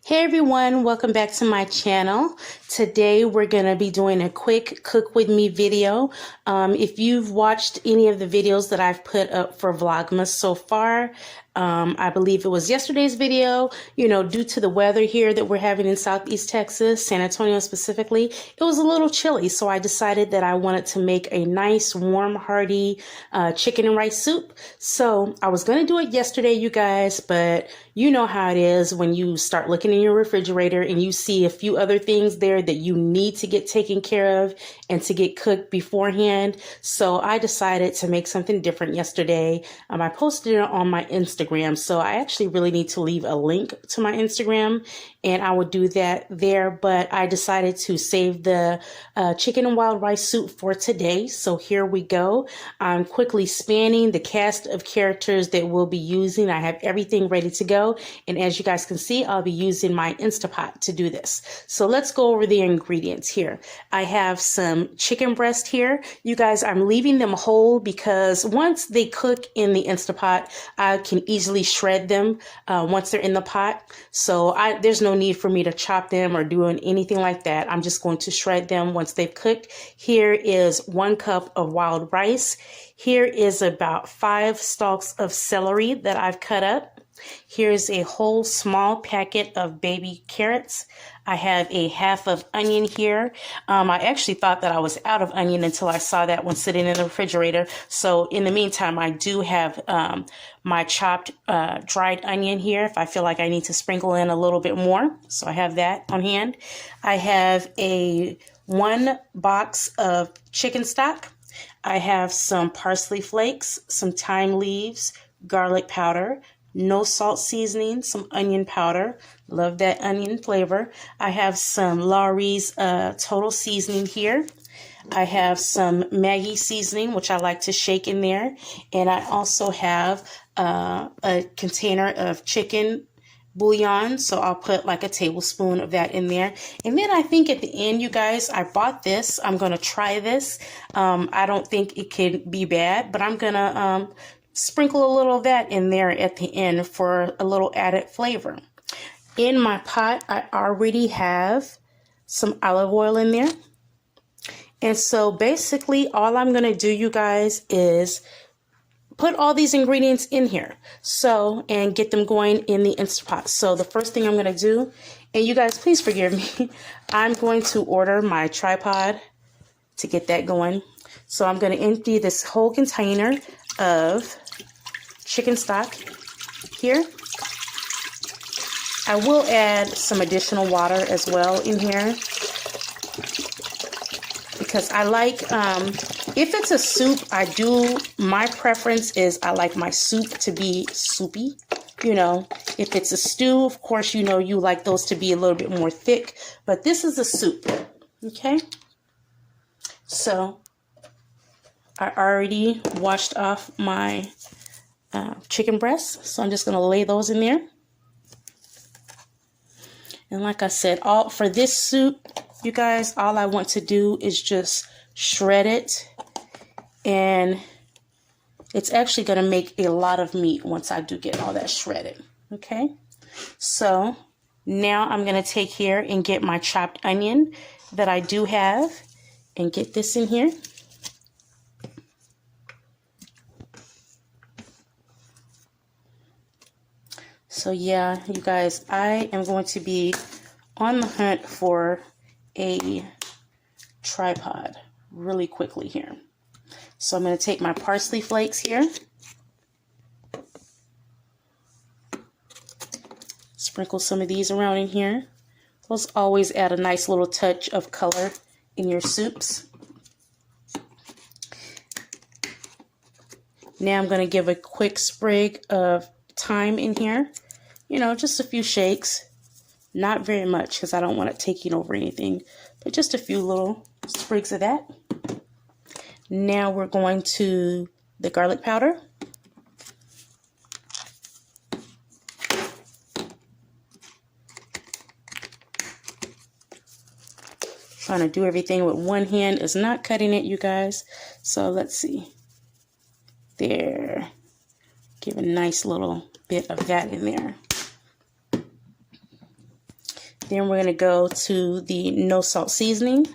Hey everyone, welcome back to my channel. Today we're going to be doing a quick cook with me video. If you've watched any of the videos that I've put up for Vlogmas so far, I believe it was yesterday's video, due to the weather here that we're having in Southeast Texas, San Antonio specifically, it was a little chilly. So I decided that I wanted to make a nice, warm, hearty chicken and rice soup. So I was going to do it yesterday, you guys, but you know how it is when you start looking in your refrigerator and you see a few other things there that you need to get taken care of and to get cooked beforehand. So I decided to make something different yesterday. I posted it on my Instagram. So I actually really need to leave a link to my Instagram and I would do that there. But I decided to save the chicken and wild rice soup for today. So here we go. I'm quickly spanning the cast of characters that we'll be using. I have everything ready to go. And as you guys can see, I'll be using my Instapot to do this. So let's go over the ingredients here. I have some chicken breast here. You guys, I'm leaving them whole because once they cook in the Instapot, I can easily shred them once they're in the pot. So there's no need for me to chop them or doing anything like that. I'm just going to shred them once they've cooked. Here is 1 cup of wild rice. Here is about 5 stalks of celery that I've cut up. Here's a whole small packet of baby carrots. I have a half of onion here. I actually thought that I was out of onion until I saw that one sitting in the refrigerator. So in the meantime, I do have my chopped dried onion here if I feel like I need to sprinkle in a little bit more. So I have that on hand. I have a 1 box of chicken stock. I have some parsley flakes, some thyme leaves, garlic powder, no salt seasoning, some onion powder. Love that onion flavor. I have some Lawry's Total Seasoning here. I have some Maggi seasoning, which I like to shake in there. And I also have a container of chicken bouillon, so I'll put like a tablespoon of that in there. And then I think at the end, you guys, I bought this. I'm going to try this. I don't think it could be bad, but I'm going to sprinkle a little of that in there at the end for a little added flavor. In my pot, I already have some olive oil in there. And so basically all I'm going to do, you guys, is put all these ingredients in here. So, and get them going in the Instapot. So the first thing I'm going to do, and you guys, please forgive me, I'm going to order my tripod to get that going. So I'm going to empty this whole container of chicken stock here. I will add some additional water as well in here because I like, if it's a soup, my preference is I like my soup to be soupy. If it's a stew, of course, you like those to be a little bit more thick, but this is a soup, okay? So I already washed off my chicken breasts, so I'm just going to lay those in there. And like I said, for this soup, you guys, all I want to do is just shred it, and it's actually going to make a lot of meat once I do get all that shredded. Okay, so now I'm going to take here and get my chopped onion that I do have and get this in here. So yeah, you guys, I am going to be on the hunt for a tripod really quickly here. So I'm going to take my parsley flakes here. Sprinkle some of these around in here. Those always add a nice little touch of color in your soups. Now I'm going to give a quick sprig of thyme in here. Just a few shakes, not very much because I don't want it taking over anything, but just a few little sprigs of that. Now we're going to the garlic powder. Trying to do everything with one hand is not cutting it, you guys. So let's see. There. Give a nice little bit of that in there. Then we're going to go to the no salt seasoning.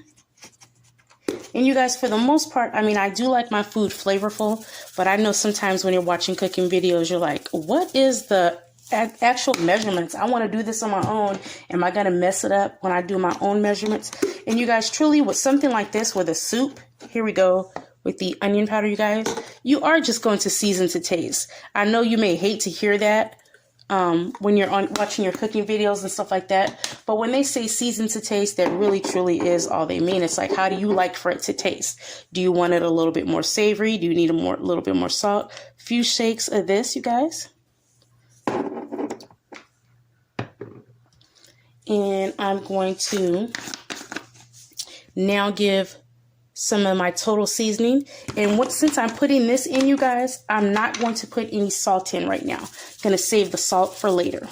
And you guys, for the most part, I mean, I do like my food flavorful, but I know sometimes when you're watching cooking videos, you're like, what is the actual measurements? I want to do this on my own. Am I going to mess it up when I do my own measurements? And you guys, truly, with something like this, with a soup, here we go, with the onion powder, you guys, you are just going to season to taste. I know you may hate to hear that when you're watching your cooking videos and stuff like that, but when they say season to taste, that really truly is all they mean. It's like, how do you like for it to taste? Do you want it a little bit more savory? Do you need a little bit more salt? A few shakes of this, you guys. And I'm going to now give some of my total seasoning. And since I'm putting this in, you guys, I'm not going to put any salt in right now. I'm going to save the salt for later.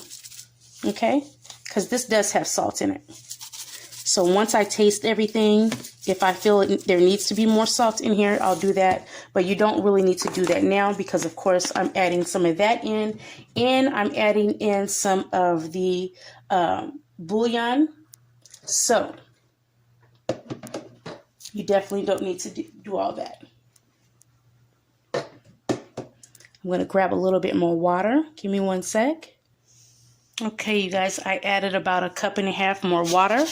Okay? Because this does have salt in it. So once I taste everything, if I feel there needs to be more salt in here, I'll do that. But you don't really need to do that now because, of course, I'm adding some of that in. And I'm adding in some of the bouillon. So you definitely don't need to do all that. I'm going to grab a little bit more water. Give me 1 sec. Okay, you guys, I added about 1.5 cups more water.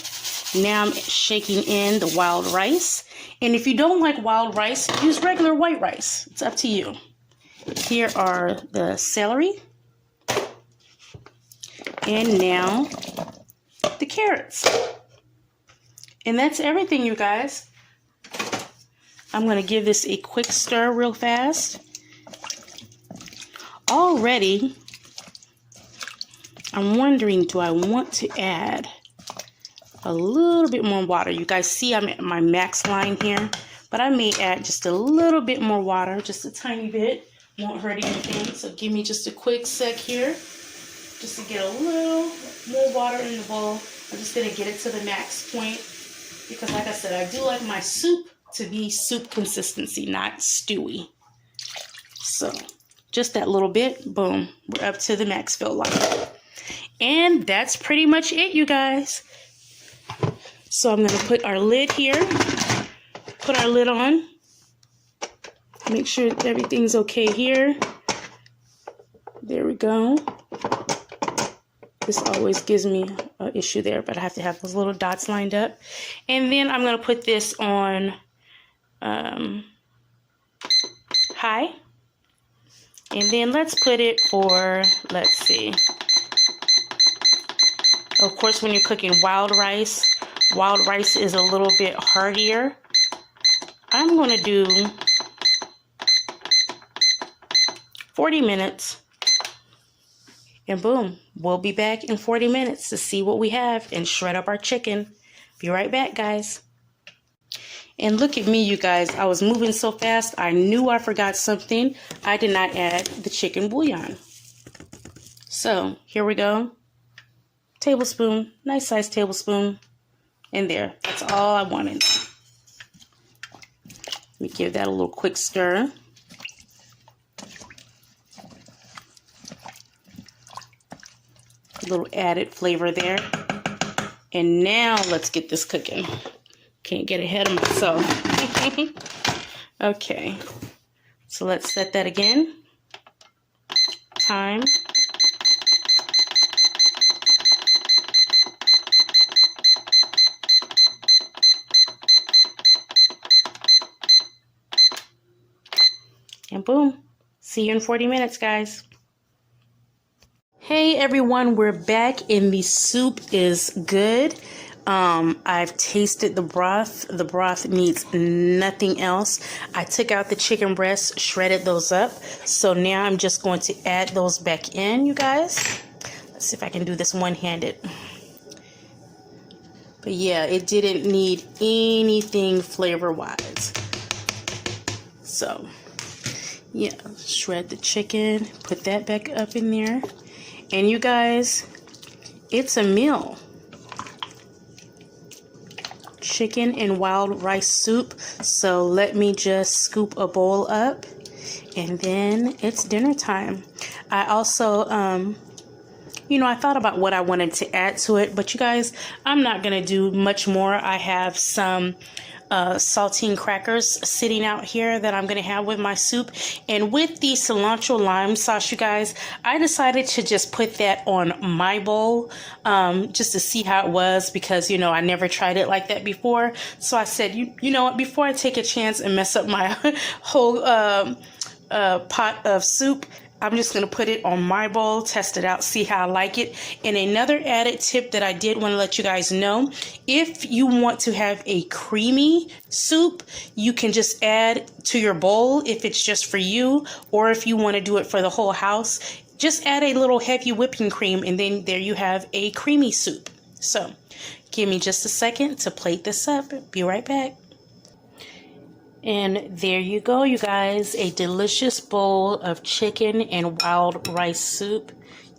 Now I'm shaking in the wild rice. And if you don't like wild rice, use regular white rice. It's up to you. Here are the celery. And now the carrots. And that's everything, you guys. I'm going to give this a quick stir real fast. Already, I'm wondering, do I want to add a little bit more water? You guys see I'm at my max line here, but I may add just a little bit more water, just a tiny bit. Won't hurt anything. So give me just a quick sec here, just to get a little more water in the bowl. I'm just going to get it to the max point because, like I said, I do like my soup to be soup consistency, not stewy. So just that little bit, boom, we're up to the max fill line. And that's pretty much it, you guys. So I'm going to put our lid here, put our lid on, make sure everything's okay here. There we go. This always gives me an issue there, but I have to have those little dots lined up. And then I'm going to put this on high. And then let's put it for, let's see. Of course, when you're cooking wild rice is a little bit heartier. I'm going to do 40 minutes. And boom, we'll be back in 40 minutes to see what we have and shred up our chicken. Be right back, guys. And look at me, you guys. I was moving so fast, I knew I forgot something. I did not add the chicken bouillon. So here we go. Tablespoon, nice size tablespoon. And there, that's all I wanted. Let me give that a little quick stir. A little added flavor there. And now let's get this cooking. Can't get ahead of myself. Okay, so let's set that again. Time. And boom, see you in 40 minutes, guys. Hey everyone, we're back and the soup is good. I've tasted the broth. The broth needs nothing else. I took out the chicken breasts, shredded those up. So now I'm just going to add those back in, you guys. Let's see if I can do this one-handed. But yeah, it didn't need anything flavor-wise. So yeah, shred the chicken, put that back up in there. And you guys, it's a meal. Chicken and wild rice soup. So let me just scoop a bowl up and then it's dinner time. I also you know, I thought about what I wanted to add to it, but you guys, I'm not going to do much more. I have some saltine crackers sitting out here that I'm going to have with my soup. And with the cilantro lime sauce, you guys, I decided to just put that on my bowl just to see how it was, because, you know, I never tried it like that before. So I said, you know what, before I take a chance and mess up my whole pot of soup, I'm just going to put it on my bowl, test it out, see how I like it. And another added tip that I did want to let you guys know, if you want to have a creamy soup, you can just add to your bowl if it's just for you, or if you want to do it for the whole house, just add a little heavy whipping cream, and then there you have a creamy soup. So give me just a second to plate this up. Be right back. And there you go, you guys, a delicious bowl of chicken and wild rice soup.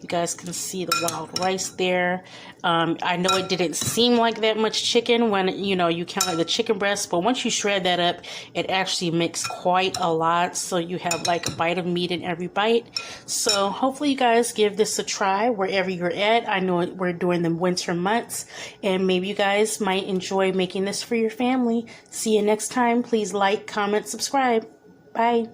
You guys can see the wild rice there. I know it didn't seem like that much chicken when, you know, you counted the chicken breast, but once you shred that up, it actually makes quite a lot. So you have like a bite of meat in every bite. So hopefully you guys give this a try wherever you're at. I know we're during the winter months, and maybe you guys might enjoy making this for your family. See you next time. Please like, comment, subscribe. Bye.